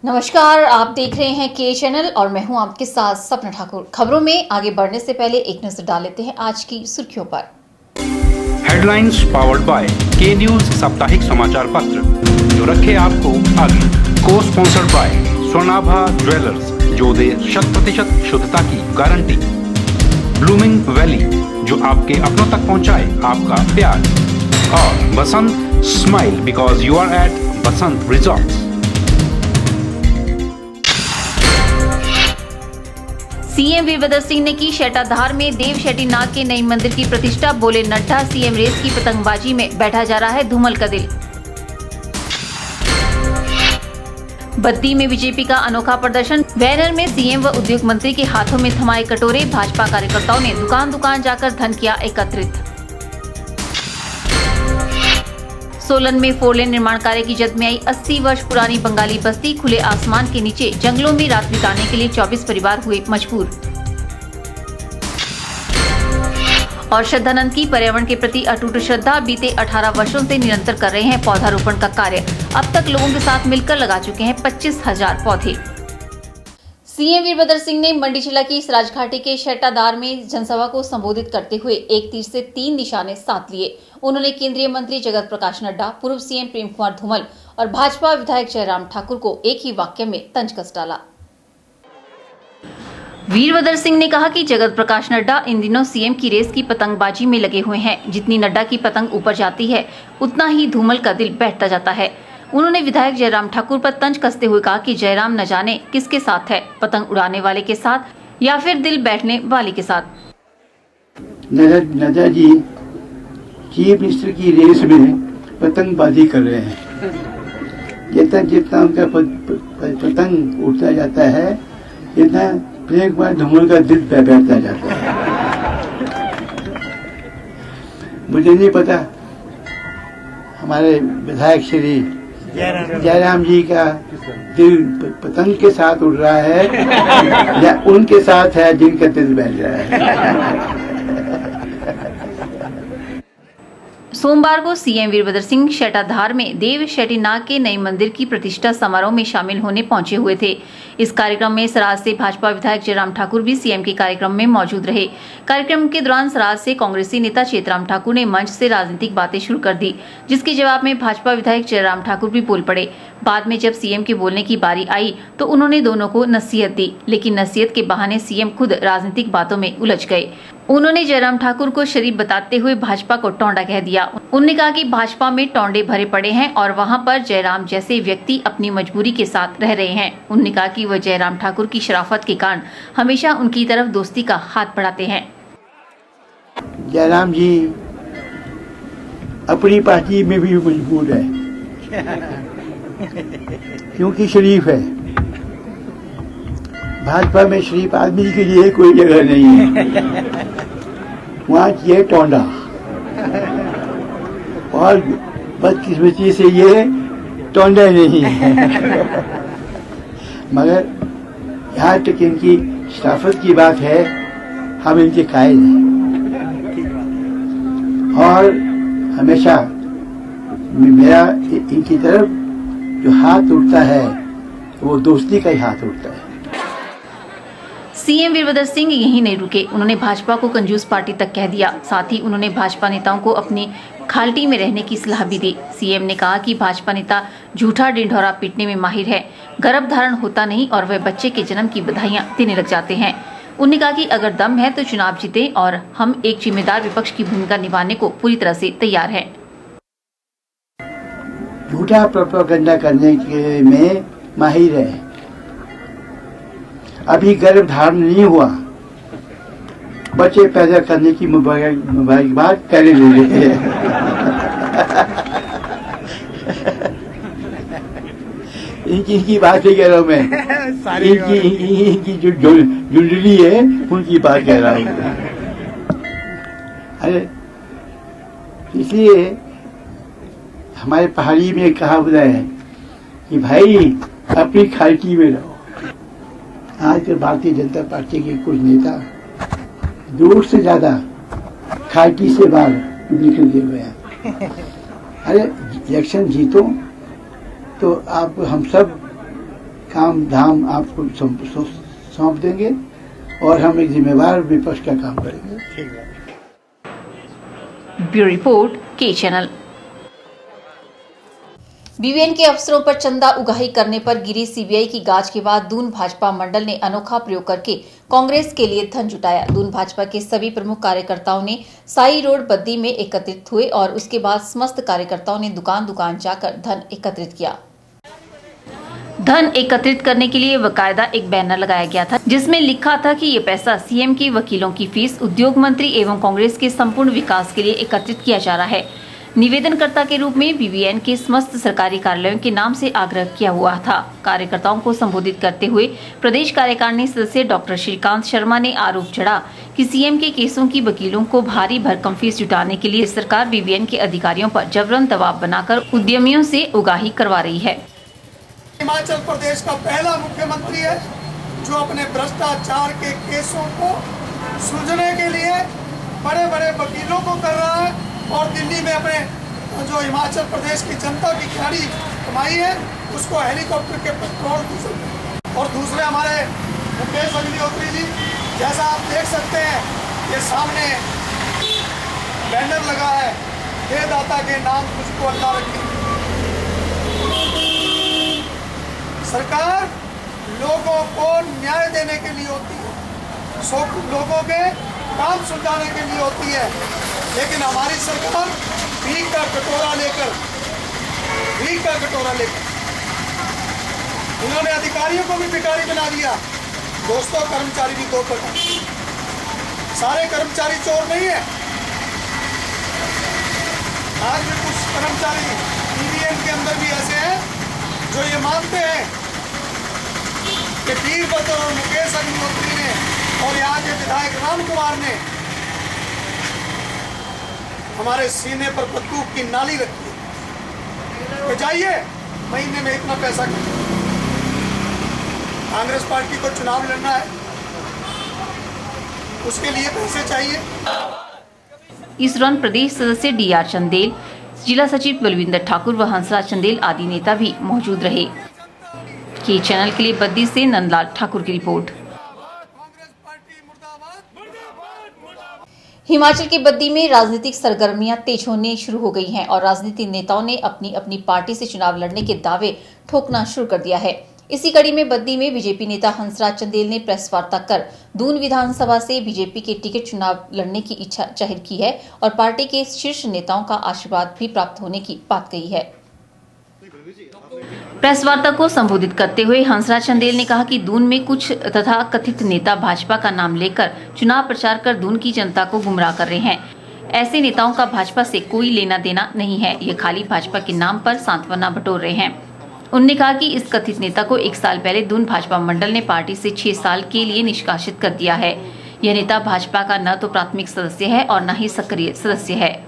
नमस्कार, आप देख रहे हैं के चैनल और मैं हूं आपके साथ सपना ठाकुर। खबरों में आगे बढ़ने से पहले एक नजर डाल लेते हैं आज की सुर्खियों पर। हेडलाइंस पावर्ड बाय के न्यूज साप्ताहिक समाचार पत्र, जो रखे आपको आगे। को स्पॉन्सर्ड बाय स्वर्णाभा ज्वेलर्स, जो दे 100% शुद्धता की गारंटी। ब्लूमिंग वैली, जो आपके अपनों तक पहुंचाए आपका प्यार। और Basant smile, because you are at Basant resorts. CM Virbhadra Singh ने की शेटाधार में देव शेट्टी नाग के नई मंदिर की प्रतिष्ठा। बोले नड्डा, सीएम रेस की पतंगबाजी में बैठा जा रहा है धूमल का दिल। बद्दी में बीजेपी का अनोखा प्रदर्शन। बैनर में सीएम व उद्योग मंत्री के हाथों में थमाए कटोरे। भाजपा कार्यकर्ताओं ने दुकान दुकान जाकर धन किया एकत्रित। सोलन में 4 लेन निर्माण कार्य की जद में आई 80 वर्ष पुरानी बंगाली बस्ती। खुले आसमान के नीचे जंगलों में रात बिताने के लिए 24 परिवार हुए मजबूर। और श्रद्धानंद की पर्यावरण के प्रति अटूट श्रद्धा। बीते 18 वर्षों से निरंतर कर रहे हैं पौधारोपण का कार्य। अब तक लोगों के साथ मिलकर लगा चुके हैं 25,000 पौधे। सीएम वीरभद्र सिंह ने मंडी जिला की सराज घाटी के शेटाधार में जनसभा को संबोधित करते हुए एक तीर से 3 निशाने साध लिए। उन्होंने केंद्रीय मंत्री जगत प्रकाश नड्डा, पूर्व सीएम प्रेम कुमार धूमल और भाजपा विधायक जयराम ठाकुर को एक ही वाक्य में तंज कस डाला। वीरभद्र सिंह ने कहा कि जगत प्रकाश नड्डा इन दिनों सीएम की रेस की पतंगबाजी में लगे हुए हैं। जितनी नड्डा की पतंग ऊपर जाती है, उतना ही धूमल का दिल बैठता जाता है। उन्होंने विधायक जयराम ठाकुर पर तंज कसते हुए कहा कि जयराम न जाने किसके साथ है, पतंग उड़ाने वाले के साथ या फिर दिल बैठने वाले के साथ। नड्डा जी चीफ मिनिस्टर की रेस में पतंगबाजी कर रहे हैं। जितना उनका पतंग उड़ता जाता है, इतना प्रेम कुमार धूमल का दिल बैठता जाता है। मुझे नहीं पता हमारे विधायक श्री जयराम जी का दिल पतंग के साथ उड़ रहा है या उनके साथ है जिनका दिल बैठ रहा है। सोमवार को सीएम वीरभद्र सिंह शेटाधार में देव शेट्टी नाग के नए मंदिर की प्रतिष्ठा समारोह में शामिल होने पहुंचे हुए थे। इस कार्यक्रम में सराज से भाजपा विधायक जयराम ठाकुर भी सीएम के कार्यक्रम में मौजूद रहे। कार्यक्रम के दौरान सराज से कांग्रेसी नेता चेतराम ठाकुर ने मंच से राजनीतिक बातें शुरू कर दी, जिसके जवाब में भाजपा विधायक जयराम ठाकुर भी बोल पड़े। बाद में जब सीएम के बोलने की बारी आई तो उन्होंने दोनों को नसीहत दी, लेकिन नसीहत के बहाने सीएम खुद राजनीतिक बातों में उलझ गए। उन्होंने जयराम ठाकुर को शरीफ बताते हुए भाजपा को टोंडा कह दिया। उन्होंने कहा कि भाजपा में टोंडे भरे पड़े हैं और वहां पर जयराम जैसे व्यक्ति अपनी मजबूरी के साथ रह रहे हैं। उन्होंने कहा कि वह जयराम ठाकुर की शराफत के कारण हमेशा उनकी तरफ दोस्ती का हाथ बढ़ाते हैं। जयराम जी अपनी पार्टी में भी मजबूर है क्योंकि शरीफ है। भाजपा में शरीफ आदमी के लिए कोई जगह नहीं है, वहाँ ये टोंडा। और बदकिस्मती से ये टोंडा नहीं है। मगर यहाँ तक इनकी शराफत की बात है, हम इनके कायल हैं और हमेशा मेरा इनकी तरफ जो हाथ उठता है वो दोस्ती का ही हाथ उठता है। सीएम वीरभद्र सिंह यहीं नहीं रुके, उन्होंने भाजपा को कंजूस पार्टी तक कह दिया। साथ ही उन्होंने भाजपा नेताओं को अपनी खाल्टी में रहने की सलाह भी दी। सीएम ने कहा कि भाजपा नेता झूठा ढिंढोरा पीटने में माहिर है, गर्भ धारण होता नहीं और वह बच्चे के जन्म की बधाइयां देने लग जाते हैं। उन्होंने कहा कि अगर दम है तो चुनाव जीते और हम एक जिम्मेदार विपक्ष की भूमिका निभाने को पूरी तरह से तैयार है। झूठा प्रोपेगेंडा करने के में माहिर है। अभी गर्भ धारण नहीं हुआ, बच्चे पैदा करने की मुबारकबाद कर रहे हैं। इनकी बात नहीं कह रहा हूँ मैं, इनकी जो जुंडली है उनकी बात कह रहा हूँ। अरे इसलिए हमारे पहाड़ी में कहावत है कि भाई अपनी खाल्टी में रहो। आज भारतीय जनता पार्टी के कुछ नेता दूर से ज्यादा खाल्टी से बाहर निकल गए हुए हैं। अरे इलेक्शन जीतो तो आप हम सब काम धाम आपको सौंप देंगे और हम एक जिम्मेवार विपक्ष का काम करेंगे। ब्यूरो रिपोर्ट के चैनल। बीवीएन के अफसरों पर चंदा उगाही करने पर गिरी सीबीआई की गाज के बाद दून भाजपा मंडल ने अनोखा प्रयोग करके कांग्रेस के लिए धन जुटाया। दून भाजपा के सभी प्रमुख कार्यकर्ताओं ने साई रोड बद्दी में एकत्रित हुए और उसके बाद समस्त कार्यकर्ताओं ने दुकान दुकान जाकर धन एकत्रित किया। धन एकत्रित करने के लिए बकायदा एक बैनर लगाया गया था जिसमें लिखा था कि ये पैसा सीएम के वकीलों की फीस, उद्योग मंत्री एवं कांग्रेस के संपूर्ण विकास के लिए एकत्रित किया जा रहा है। निवेदनकर्ता के रूप में बीवीएन के समस्त सरकारी कार्यालयों के नाम से आग्रह किया हुआ था। कार्यकर्ताओं को संबोधित करते हुए प्रदेश कार्यकारिणी सदस्य डॉक्टर श्रीकांत शर्मा ने आरोप चढ़ा कि सीएम के केसों की वकीलों को भारी भरकम फीस जुटाने के लिए सरकार बीवीएन के अधिकारियों पर जबरन दबाव बनाकर उद्यमियों से उगाही करवा रही है। हिमाचल प्रदेश का पहला मुख्यमंत्री है जो अपने भ्रष्टाचार के केसों को सुलझने के लिए बड़े बड़े वकीलों को कर रहा है और दिल्ली में अपने जो हिमाचल प्रदेश की जनता की खड़ी कमाई है उसको हेलीकॉप्टर के पेट्रोल और दूसरे हमारे मुकेश अग्निहोत्री जी, जैसा आप देख सकते हैं ये सामने बैनर लगा है, हे दाता के नाम तुझको अल्लाह रखे। सरकार लोगों को न्याय देने के लिए होती है, लोगों के काम सुलझाने के लिए होती है, लेकिन हमारी सरकार भीख का कटोरा लेकर इन्होंने अधिकारियों को भी भिखारी बना दिया। दोस्तों, कर्मचारी भी दो प्रकार, सारे कर्मचारी चोर नहीं है। आज भी कुछ कर्मचारी बीवीएन के अंदर भी ऐसे हैं जो ये मानते हैं कि वीरभद्र और मुकेश अग्निहोत्री ने और यहाँ के विधायक राम कुमार ने हमारे सीने पर बंदूक की नाली रखी है कि जाइए महीने में इतना पैसा। कांग्रेस पार्टी को चुनाव लड़ना है, उसके लिए पैसे चाहिए। इस दौरान प्रदेश सदस्य डीआर चंदेल, जिला सचिव बलविंदर ठाकुर व हंसराज चंदेल आदि नेता भी मौजूद रहे। के चैनल के लिए बद्दी से नंदलाल ठाकुर की रिपोर्ट। हिमाचल के बद्दी में राजनीतिक सरगर्मियां तेज होने शुरू हो गई हैं और राजनीतिक नेताओं ने अपनी अपनी पार्टी से चुनाव लड़ने के दावे ठोकना शुरू कर दिया है। इसी कड़ी में बद्दी में बीजेपी नेता हंसराज चंदेल ने प्रेस वार्ता कर दून विधानसभा से बीजेपी के टिकट चुनाव लड़ने की इच्छा जाहिर की है और पार्टी के शीर्ष नेताओं का आशीर्वाद भी प्राप्त होने की बात कही है। प्रेस वार्ता को संबोधित करते हुए हंसराज चंदेल ने कहा कि दून में कुछ तथा कथित नेता भाजपा का नाम लेकर चुनाव प्रचार कर दून की जनता को गुमराह कर रहे हैं। ऐसे नेताओं का भाजपा से कोई लेना देना नहीं है, ये खाली भाजपा के नाम पर सांत्वना बटोर रहे हैं। उन्होंने कहा कि इस कथित नेता को 1 साल पहले दून भाजपा मंडल ने पार्टी से 6 साल के लिए निष्कासित कर दिया है। यह नेता भाजपा का न तो प्राथमिक सदस्य है और न ही सक्रिय सदस्य है।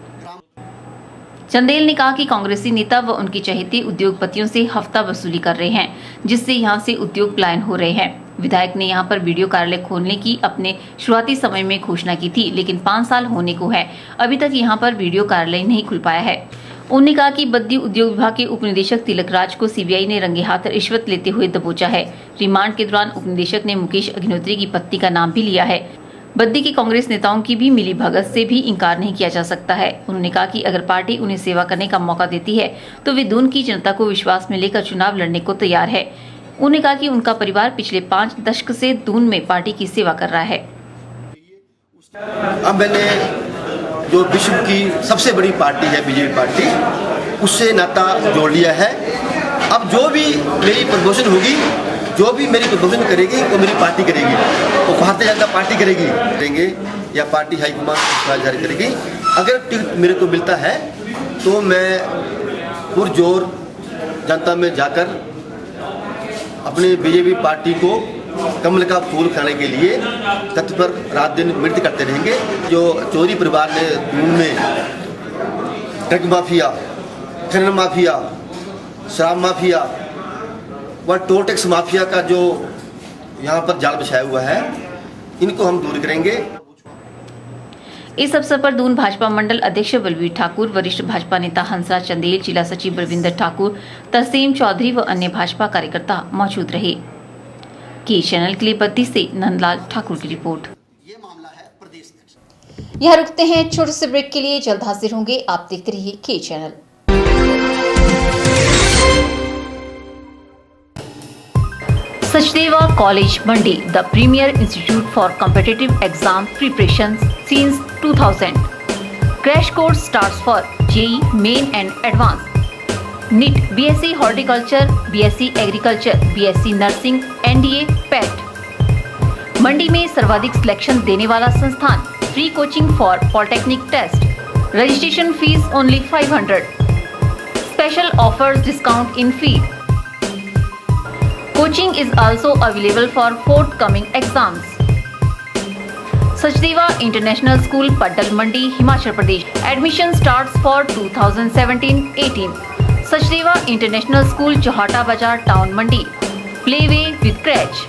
चंदेल ने कहा कि कांग्रेसी नेता व उनके चहेते उद्योगपतियों से हफ्ता वसूली कर रहे हैं, जिससे यहां से उद्योग पलायन हो रहे हैं। विधायक ने यहां पर वीडियो कार्यालय खोलने की अपने शुरुआती समय में घोषणा की थी, लेकिन 5 साल होने को है, अभी तक यहां पर वीडियो कार्यालय नहीं खुल पाया है। उन्होंने कहा कि बद्दी उद्योग विभाग के उपनिदेशक तिलकराज को सीबीआई ने रंगे हाथ रिश्वत लेते हुए दबोचा है। रिमांड के दौरान उपनिदेशक ने मुकेश अग्निहोत्री की पत्नी का नाम भी लिया है। बद्दी के कांग्रेस नेताओं की भी मिली भगत से भी इंकार नहीं किया जा सकता है। उन्होंने कहा कि अगर पार्टी उन्हें सेवा करने का मौका देती है तो वे दून की जनता को विश्वास में लेकर चुनाव लड़ने को तैयार है। उन्होंने कहा कि उनका परिवार पिछले 5 दशक से दून में पार्टी की सेवा कर रहा है। अब मैंने जो विश्व की सबसे बड़ी पार्टी है बीजेपी पार्टी, उससे नाता जोड़ लिया है। अब जो भी मेरी प्रमोशन होगी, जो भी मेरी प्रमोशन करेगी वो मेरी पार्टी करेगी, वो भारतीय जनता पार्टी करेंगे या पार्टी हाईकमान जारी करेगी। अगर टिकट मेरे को मिलता है तो मैं पुरजोर जनता में जाकर अपने बीजेपी पार्टी को कमल का फूल खाने के लिए तत्पर रात दिन मिनट करते रहेंगे। जो चोरी परिवार ने दून में ड्रग माफिया, खनन माफिया, शराब माफिया व टोल टैक्स माफिया का जो यहाँ पर जाल बिछाया हुआ है, इनको हम दूर करेंगे। इस अवसर पर दून भाजपा मंडल अध्यक्ष बलवीर ठाकुर, वरिष्ठ भाजपा नेता हंसराज चंदेल, जिला सचिव बलविंदर ठाकुर, तरसेम चौधरी व अन्य भाजपा कार्यकर्ता मौजूद रहे। के चैनल के लिए बत्ती से नंदलाल ठाकुर की रिपोर्ट। ये मामला है प्रदेश में। यहाँ रुकते हैं छोटे से ब्रेक के लिए, जल्द हाजिर होंगे। आप देखते रहिए के channel. Sachdeva College Mandi, the premier institute for competitive exam preparation since 2000. Crash course starts for JEE Main and Advanced. NEET, BSc Horticulture, BSc Agriculture, BSc Nursing, NDA, PET. Mandi में सर्वाधिक सिलेक्शन देने वाला संस्थान। Free coaching for polytechnic test. Registration fees only 500. Special offers discount in fee. Coaching is also available for forthcoming exams. Sachdeva International School, Paddal Mandi, Himachal Pradesh. Admission starts for 2017-18. Sachdeva International School, Johata Bazar, Town Mandi. Playway with crèche.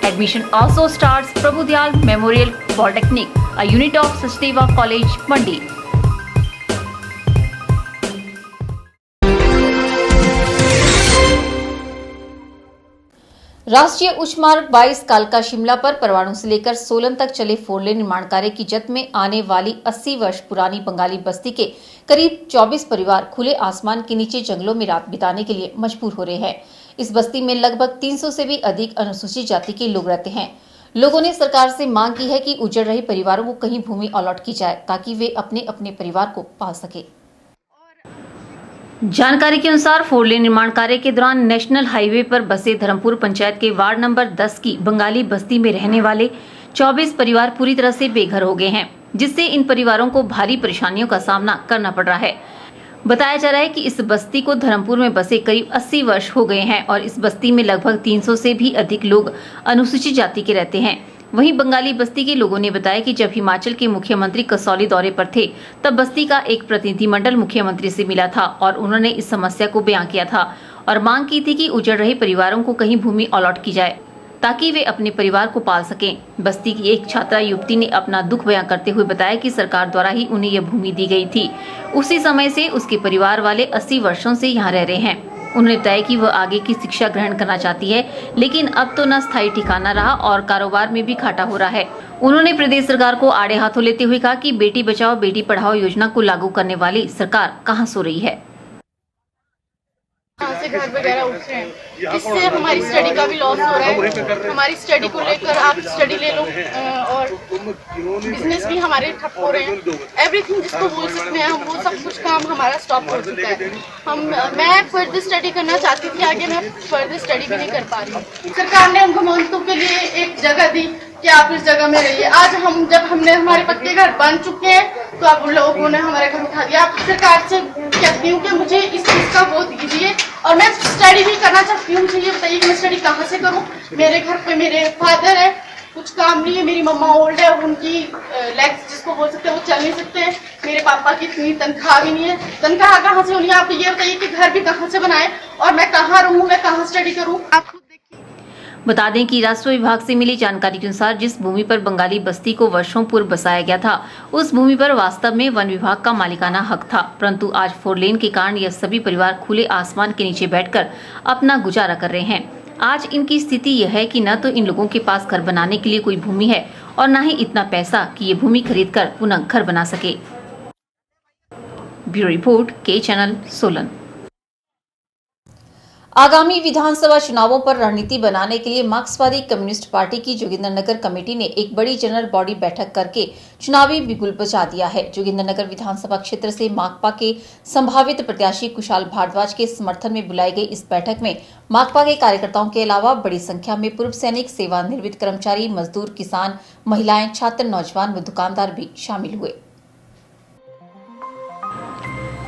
Admission also starts Prabhudyal Memorial Polytechnic, a unit of Sachdeva College, Mandi. राष्ट्रीय उच्च मार्ग 22 कालका शिमला पर परवाणु से लेकर सोलन तक चले 4 लेन निर्माण कार्य की जद में आने वाली 80 वर्ष पुरानी बंगाली बस्ती के करीब 24 परिवार खुले आसमान के नीचे जंगलों में रात बिताने के लिए मजबूर हो रहे हैं। इस बस्ती में लगभग 300 से भी अधिक अनुसूचित जाति के लोग रहते हैं। लोगों ने सरकार से मांग की है कि उजड़ रहे परिवारों को कहीं भूमि अलॉट की जाए ताकि वे अपने अपने परिवार को पाल सके। जानकारी के अनुसार 4 लेन निर्माण कार्य के दौरान नेशनल हाईवे पर बसे धर्मपुर पंचायत के वार्ड नंबर 10 की बंगाली बस्ती में रहने वाले 24 परिवार पूरी तरह से बेघर हो गए हैं, जिससे इन परिवारों को भारी परेशानियों का सामना करना पड़ रहा है। बताया जा रहा है कि इस बस्ती को धर्मपुर में बसे करीब 80 वर्ष हो गए हैं और इस बस्ती में लगभग 300 से भी अधिक लोग अनुसूचित जाति के रहते हैं। वहीं बंगाली बस्ती के लोगों ने बताया कि जब हिमाचल के मुख्यमंत्री कसौली दौरे पर थे तब बस्ती का एक प्रतिनिधिमंडल मुख्यमंत्री से मिला था और उन्होंने इस समस्या को बयां किया था और मांग की थी कि उजड़ रहे परिवारों को कहीं भूमि अलॉट की जाए ताकि वे अपने परिवार को पाल सकें। बस्ती की एक छात्रा युवती ने अपना दुख बयां करते हुए बताया कि सरकार द्वारा ही उन्हें यह भूमि दी गई थी। उसी समय से उसके परिवार वाले 80 वर्षों से यहाँ रह रहे हैं। उन्होंने बताया कि वह आगे की शिक्षा ग्रहण करना चाहती है, लेकिन अब तो न स्थायी ठिकाना रहा और कारोबार में भी घाटा हो रहा है। उन्होंने प्रदेश सरकार को आड़े हाथों लेते हुए कहा कि बेटी बचाओ बेटी पढ़ाओ योजना को लागू करने वाली सरकार कहां सो रही है। से घर वगैरह उठ रहे हैं, इससे हमारी स्टडी का भी लॉस हो रहा है। हमारी स्टडी को लेकर आप स्टडी ले लो और बिजनेस भी हमारे ठप हो रहे हैं। एवरीथिंग जिसको बोल सकते हैं वो सब कुछ काम हमारा स्टॉप हो चुका है। मैं फर्दर स्टडी करना चाहती थी, आगे मैं फर्दर स्टडी भी नहीं कर पा रही हूँ। सरकार ने हमको मजदूर के लिए एक जगह दी कि आप इस जगह में रहिए। आज जब हमने हमारे पक्के घर बन चुके हैं तो आप उन लोगों ने हमारे घर उठा दिया। आप सरकार से कहती हूँ कि मुझे इस चीज का वो दीजिए और मैं स्टडी भी करना चाहती हूँ। मुझे ये बताइए कि मैं स्टडी कहाँ से करूँ। मेरे घर पे मेरे फादर है, कुछ काम नहीं है, मेरी मम्मा ओल्ड है, उनकी लेग्स जिसको बोल सकते हैं वो चल नहीं सकते हैं। मेरे पापा की इतनी तनख्वाह भी नहीं है, तनख्वाह कहाँ से होनी है। आप ये बताइए कि घर भी कहाँ से बनाए और मैं कहाँ रहूँ, मैं कहाँ स्टडी करूँ। आप बता दें कि राजस्व विभाग से मिली जानकारी के अनुसार जिस भूमि पर बंगाली बस्ती को वर्षों पूर्व बसाया गया था उस भूमि पर वास्तव में वन विभाग का मालिकाना हक था, परंतु आज 4 लेन के कारण यह सभी परिवार खुले आसमान के नीचे बैठकर अपना गुजारा कर रहे हैं। आज इनकी स्थिति यह है कि न तो इन लोगों के पास घर बनाने के लिए कोई भूमि है और न ही इतना पैसा कि ये भूमि खरीद कर पुनः घर बना सके। ब्यूरो रिपोर्ट, के चैनल, सोलन। आगामी विधानसभा चुनावों पर रणनीति बनाने के लिए मार्क्सवादी कम्युनिस्ट पार्टी की जोगिंद्रनगर कमेटी ने एक बड़ी जनरल बॉडी बैठक करके चुनावी बिगुल बजा दिया है। जोगिंद्रनगर विधानसभा क्षेत्र से माकपा के संभावित प्रत्याशी कुशाल भारद्वाज के समर्थन में बुलाई गई इस बैठक में माकपा के कार्यकर्ताओं के अलावा बड़ी संख्या में पूर्व सैनिक, सेवानिवृत्त कर्मचारी, मजदूर, किसान, महिलाएं, छात्र, नौजवान व दुकानदार भी शामिल हुए।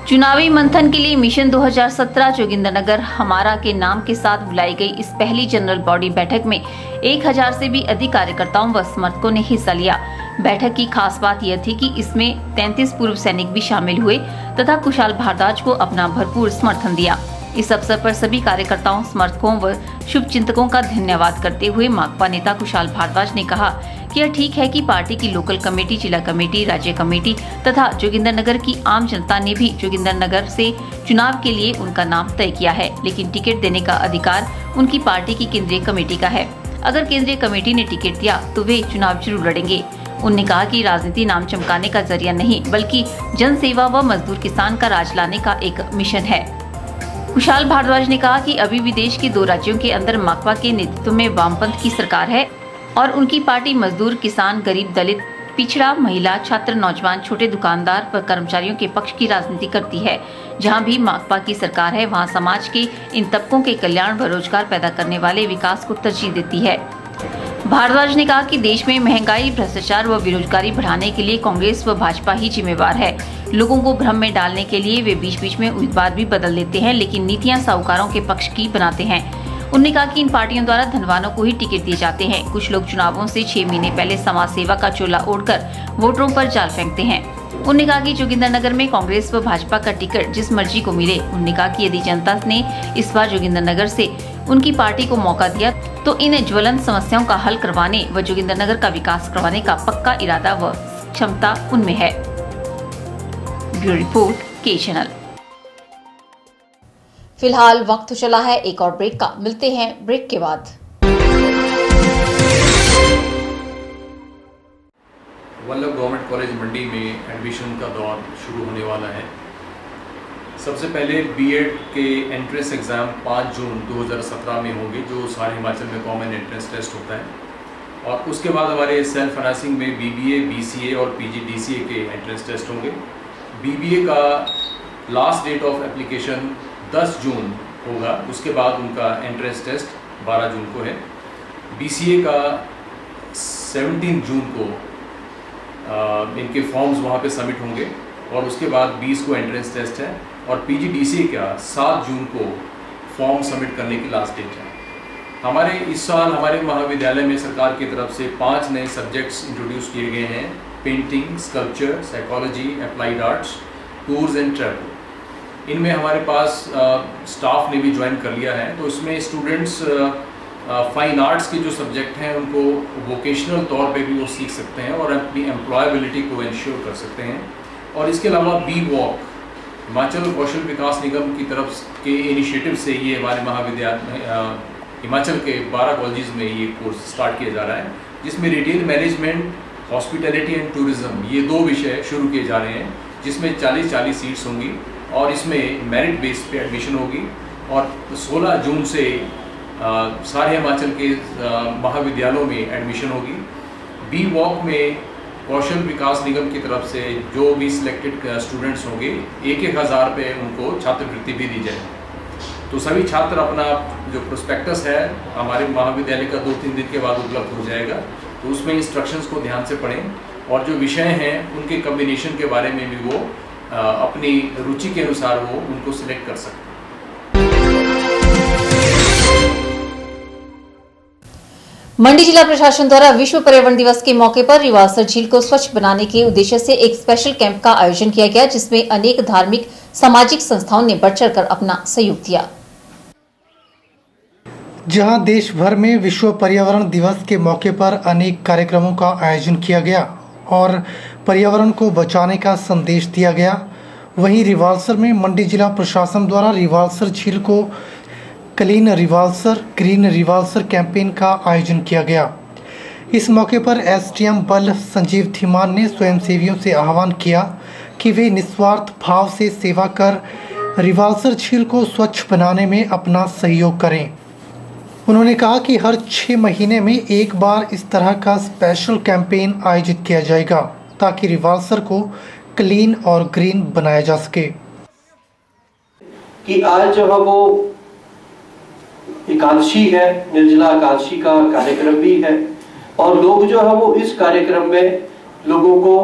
चुनावी मंथन के लिए मिशन 2017 जोगिंद्रनगर हमारा के नाम के साथ बुलाई गई इस पहली जनरल बॉडी बैठक में 1000 से भी अधिक कार्यकर्ताओं व समर्थकों ने हिस्सा लिया। बैठक की खास बात यह थी कि इसमें 33 पूर्व सैनिक भी शामिल हुए तथा कुशाल भारद्वाज को अपना भरपूर समर्थन दिया। इस अवसर पर सभी कार्यकर्ताओं, समर्थकों व शुभचिंतकों का धन्यवाद करते हुए माकपा नेता कुशाल भारद्वाज ने कहा कि यह ठीक है कि पार्टी की लोकल कमेटी, जिला कमेटी, राज्य कमेटी तथा जोगिंदरनगर की आम जनता ने भी जोगिंदरनगर से चुनाव के लिए उनका नाम तय किया है, लेकिन टिकट देने का अधिकार उनकी पार्टी की केंद्रीय कमेटी का है। अगर केंद्रीय कमेटी ने टिकट दिया तो वे चुनाव जरूर लड़ेंगे। उन्होंने कहा कि राजनीति नाम चमकाने का जरिया नहीं, बल्कि जन सेवा व मजदूर किसान का राज लाने का एक मिशन है। कुशाल भारद्वाज ने कहा कि अभी भी देश के 2 राज्यों के अंदर माकपा के नेतृत्व में वामपंथ की सरकार है और उनकी पार्टी मजदूर, किसान, गरीब, दलित, पिछड़ा, महिला, छात्र, नौजवान, छोटे दुकानदार व कर्मचारियों के पक्ष की राजनीति करती है। जहां भी माकपा की सरकार है, वहां समाज के इन तबकों के कल्याण व रोजगार पैदा करने वाले विकास को तरजीह देती है। भारद्वाज ने कहा कि देश में महंगाई, भ्रष्टाचार व बेरोजगारी बढ़ाने के लिए कांग्रेस व भाजपा ही जिम्मेवार है। लोगों को भ्रम में डालने के लिए वे बीच बीच में उम्मीदवार भी बदल देते हैं, लेकिन नीतियां साहूकारों के पक्ष की बनाते हैं। उन्होंने कहा कि इन पार्टियों द्वारा धनवानों को ही टिकट दिए जाते हैं। कुछ लोग चुनावों से 6 महीने पहले समाज सेवा का चोला ओढ़कर वोटरों पर जाल फेंकते हैं। उन्होंने कहा कि जोगिंदरनगर में कांग्रेस व भाजपा का टिकट जिस मर्जी को मिले। उन्होंने कहा कि यदि जनता ने इस बार जोगिंदरनगर से उनकी पार्टी को मौका दिया तो इन ज्वलंत समस्याओं का हल करवाने व जोगिंदरनगर का विकास करवाने का पक्का इरादा व क्षमता उनमें है। ब्यूरो रिपोर्ट, के चैनल। फिलहाल वक्त चला है एक और ब्रेक का, मिलते हैं ब्रेक के बाद। वल्लभ गवर्नमेंट कॉलेज मंडी में एडमिशन का दौर शुरू होने वाला है। सबसे पहले बीएड के एंट्रेंस एग्ज़ाम 5 जून 2017 में होंगे, जो सारे हिमाचल में कॉमन एंट्रेंस टेस्ट होता है। और उसके बाद हमारे सेल्फ फाइनेंसिंग में बीबीए, बीसीए और पीजीडीसीए के एंट्रेंस टेस्ट होंगे। बीबीए का लास्ट डेट ऑफ एप्लीकेशन 10 जून होगा, उसके बाद उनका एंट्रेंस टेस्ट 12 जून को है। बीसीए का 17 जून को इनके फॉर्म्स वहाँ पे सबमिट होंगे और उसके बाद 20 को एंट्रेंस टेस्ट है। और पीजीडीसीए का 7 जून को फॉर्म सबमिट करने की लास्ट डेट है। हमारे इस साल हमारे महाविद्यालय में सरकार की तरफ से 5 नए सब्जेक्ट्स इंट्रोड्यूस किए गए हैं: painting, sculpture, psychology, applied arts, tours and travel. इनमें हमारे पास स्टाफ ने भी ज्वाइन कर लिया है, तो इसमें स्टूडेंट्स फाइन आर्ट्स के जो सब्जेक्ट हैं उनको वोकेशनल तौर पे भी वो सीख सकते हैं और अपनी एम्प्लॉयबिलिटी को इंश्योर कर सकते हैं। और इसके अलावा बी वॉक हिमाचल कौशल विकास निगम की तरफ के इनिशिएटिव से ये हमारे महाविद्यालय हिमाचल के 12 कॉलेजेस में ये कोर्स स्टार्ट किया जा रहा है, जिसमें retail management, hospitality and tourism, ये 2 विषय शुरू किए जा रहे हैं, जिसमें 40-40 सीट्स होंगी और इसमें मेरिट बेस पे एडमिशन होगी। और 16 जून से सारे हिमाचल के महाविद्यालयों में एडमिशन होगी। बी वॉक में कौशल विकास निगम की तरफ से जो भी सिलेक्टेड स्टूडेंट्स होंगे 1-1 हज़ार रुपये उनको छात्रवृत्ति भी दी जाएगी। तो सभी छात्र अपना जो प्रोस्पेक्टस है हमारे महाविद्यालय का 2-3 दिन के बाद उपलब्ध हो जाएगा, तो उसमें इंस्ट्रक्शंस को ध्यान से पढ़ें और जो विषय हैं उनके कम्बिनेशन के बारे में भी वो अपनी रुचि के अनुसार वो उनको सिलेक्ट कर सकते हैं। मंडी जिला प्रशासन द्वारा विश्व पर्यावरण दिवस के मौके पर रिवाल्सर झील को स्वच्छ बनाने के उद्देश्य से एक स्पेशल कैंप का आयोजन किया गया, जिसमें अनेक धार्मिक सामाजिक संस्थाओं ने बढ़ चढ़कर अपना सहयोग दिया। जहां देश भर में विश्व पर्यावरण दिवस के मौके पर अनेक कार्यक्रमों का आयोजन किया गया और पर्यावरण को बचाने का संदेश दिया गया, वहीं रिवाल्सर में मंडी जिला प्रशासन द्वारा रिवाल्सर झील को clean Rewalsar, green Rewalsar campaign का आयोजन किया गया। इस मौके पर एसडीएम बल संजीव धीमान ने स्वयंसेवियों से आह्वान किया कि वे निस्वार्थ भाव से सेवा कर रिवाल्सर झील को स्वच्छ बनाने में अपना सहयोग करें। उन्होंने कहा कि हर 6 महीने में एक बार इस तरह का स्पेशल कैंपेन आयोजित किया जाएगा ताकि रिवाल्सर को क्लीन और ग्रीन बनाया जा सके। कि आज जो है वो एकादशी है, निर्जला एकादशी का कार्यक्रम भी है और लोग जो है वो इस कार्यक्रम में लोगों को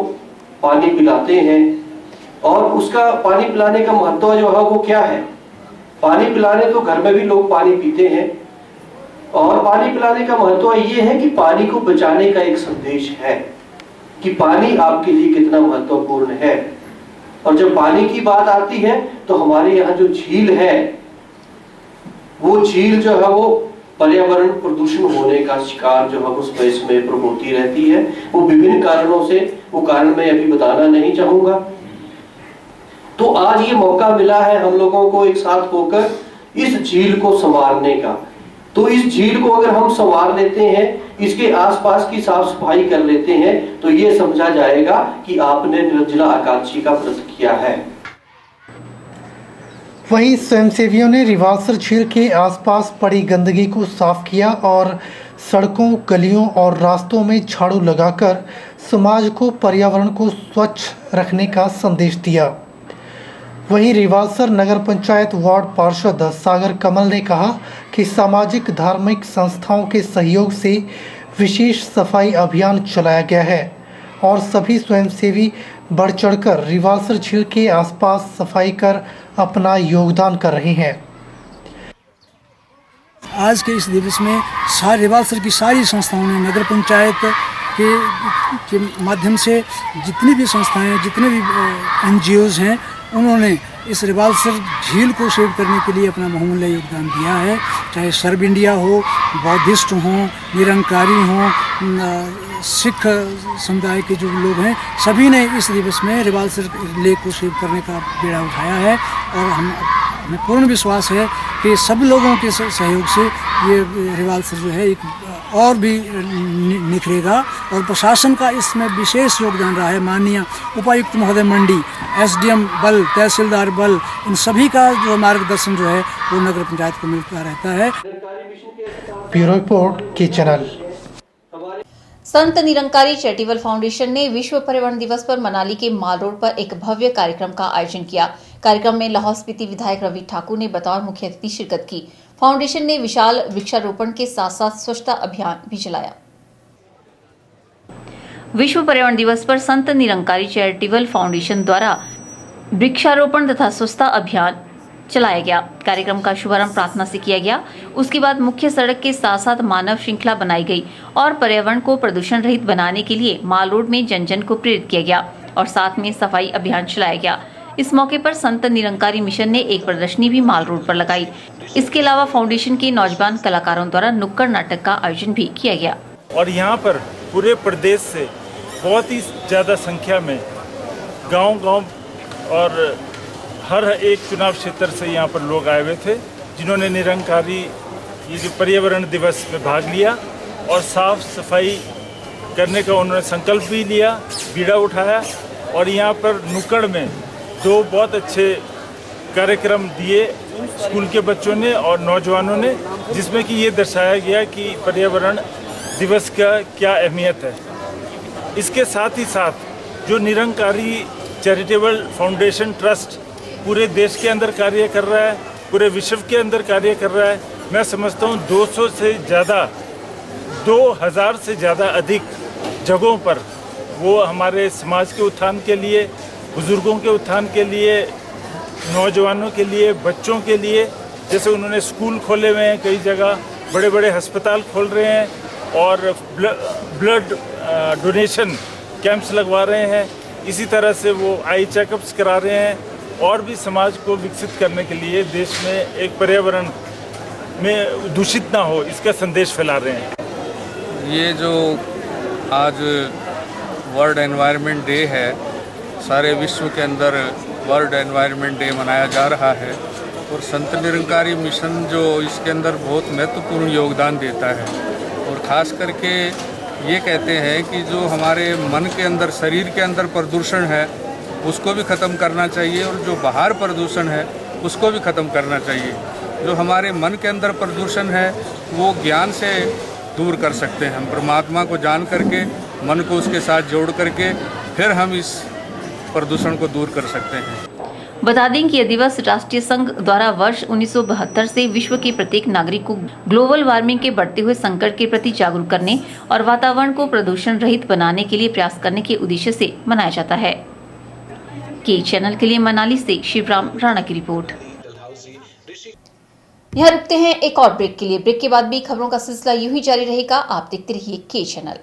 पानी पिलाते हैं। और उसका पानी पिलाने का महत्व जो है वो क्या है? पानी पिलाने तो घर में भी लोग पानी पीते हैं और पानी पिलाने का महत्व ये है कि पानी को बचाने का एक संदेश है कि पानी आपके लिए कितना महत्वपूर्ण है। और जब पानी की बात आती है तो हमारे यहाँ जो झील है वो झील जो है वो पर्यावरण प्रदूषण होने का शिकार जो है उस देश में प्रवृत्ति रहती है। वो विभिन्न कारणों से, वो कारण मैं अभी बताना नहीं चाहूंगा। तो आज ये मौका मिला है हम लोगों को एक साथ होकर इस झील को संवारने का। तो इस झील को अगर हम संवार लेते हैं, इसके आसपास की साफ सफाई कर लेते हैं, तो ये समझा जाएगा कि आपने निर्जला आकांक्षी का व्रत किया है। वहीं स्वयंसेवियों ने रिवालसर झील के आसपास पड़ी गंदगी को साफ किया और सड़कों, गलियों और रास्तों में झाड़ू लगाकर समाज को पर्यावरण को स्वच्छ रखने का संदेश दिया। वहीं रिवालसर नगर पंचायत वार्ड पार्षद सागर कमल ने कहा कि सामाजिक धार्मिक संस्थाओं के सहयोग से विशेष सफाई अभियान चलाया गया है और सभी स्वयंसेवी बढ़ चढ़कर रिवालसर झील के आसपास सफाई कर अपना योगदान कर रहे हैं। आज के इस दिवस में रिवालसर की सारी संस्थाओं ने नगर पंचायत के माध्यम से जितनी भी संस्थाएं, जितने भी NGOs हैं, उन्होंने इस रिवालसर झील को सेव करने के लिए अपना बहुमूल्य योगदान दिया है। चाहे सर्व इंडिया हो, बौद्धिस्ट हों, निरंकारी हों, सिख समुदाय के जो लोग हैं, सभी ने इस दिवस में रिवालसर लेक को सेव करने का बेड़ा उठाया है और हमें पूर्ण विश्वास है कि सब लोगों के सहयोग से ये रिवालसर जो है एक और भी निखरेगा। और प्रशासन का इसमें विशेष योगदान रहा है। माननीय उपायुक्त महोदय मंडी, SDM बल, तहसीलदार बल, इन सभी का जो मार्गदर्शन जो है वो नगर पंचायत को मिलता रहता है। ब्यूरो रिपोर्ट के channel. Sant Nirankari charitable foundation ने विश्व पर्यावरण दिवस पर मनाली के माल रोड पर एक भव्य कार्यक्रम का आयोजन किया। कार्यक्रम में लाहौल स्पीति विधायक रवि ठाकुर ने बतौर मुख्य अतिथि शिरकत की। फाउंडेशन ने विशाल वृक्षारोपण के साथ साथ स्वच्छता अभियान भी चलाया। विश्व पर्यावरण दिवस पर संत निरंकारी चैरिटेबल फाउंडेशन द्वारा वृक्षारोपण तथा स्वच्छता अभियान चलाया गया। कार्यक्रम का शुभारंभ प्रार्थना से किया गया। उसके बाद मुख्य सड़क के साथ साथ मानव श्रृंखला बनाई गई और पर्यावरण को प्रदूषण रहित बनाने के लिए माल रोड में जन जन को प्रेरित किया गया और साथ में सफाई अभियान चलाया गया। इस मौके पर संत निरंकारी मिशन ने एक प्रदर्शनी भी माल रोड पर लगाई। इसके अलावा फाउंडेशन के नौजवान कलाकारों द्वारा नुक्कड़ नाटक का आयोजन भी किया गया। और यहाँ पर पूरे प्रदेश से बहुत ही ज़्यादा संख्या में गांव-गांव और हर एक चुनाव क्षेत्र से यहाँ पर लोग आए हुए थे, जिन्होंने निरंकारी ये जो पर्यावरण दिवस में भाग लिया और साफ सफाई करने का उन्होंने संकल्प भी लिया, बीड़ा उठाया। और यहाँ पर नुक्कड़ में 2 बहुत अच्छे कार्यक्रम दिए स्कूल के बच्चों ने और नौजवानों ने, जिसमें कि ये दर्शाया गया कि पर्यावरण दिवस का क्या अहमियत है। इसके साथ ही साथ जो निरंकारी चैरिटेबल फाउंडेशन ट्रस्ट पूरे देश के अंदर कार्य कर रहा है, पूरे विश्व के अंदर कार्य कर रहा है, मैं समझता हूँ 200 से ज़्यादा, 2000 से ज़्यादा अधिक जगहों पर वो हमारे समाज के उत्थान के लिए, बुज़ुर्गों के उत्थान के लिए, नौजवानों के लिए, बच्चों के लिए, जैसे उन्होंने स्कूल खोले हुए हैं, कई जगह बड़े बड़े अस्पताल खोल रहे हैं और ब्लड डोनेशन कैंप्स लगवा रहे हैं। इसी तरह से वो आई चेकअप्स करा रहे हैं और भी समाज को विकसित करने के लिए देश में एक पर्यावरण में दूषित ना हो, इसका संदेश फैला रहे हैं। ये जो आज वर्ल्ड एनवायरनमेंट डे है, सारे विश्व के अंदर वर्ल्ड एनवायरनमेंट डे मनाया जा रहा है और संत निरंकारी मिशन जो इसके अंदर बहुत महत्वपूर्ण योगदान देता है और ख़ास करके ये कहते हैं कि जो हमारे मन के अंदर, शरीर के अंदर प्रदूषण है उसको भी ख़त्म करना चाहिए और जो बाहर प्रदूषण है उसको भी ख़त्म करना चाहिए। जो हमारे मन के अंदर प्रदूषण है वो ज्ञान से दूर कर सकते हैं। हम परमात्मा को जान करके, मन को उसके साथ जोड़ करके फिर हम इस प्रदूषण को दूर कर सकते हैं। बता दें कि यह दिवस राष्ट्रीय संघ द्वारा वर्ष 1972 से विश्व के प्रत्येक नागरिक को ग्लोबल वार्मिंग के बढ़ते हुए संकट के प्रति जागरूक करने और वातावरण को प्रदूषण रहित बनाने के लिए प्रयास करने के उद्देश्य से मनाया जाता है। के चैनल के लिए मनाली से शिवराम राणा की रिपोर्ट। यहाँ रुकते हैं एक और ब्रेक के लिए। ब्रेक के बाद भी खबरों का सिलसिला यूं ही जारी रहेगा। आप देखते रहिए के चैनल।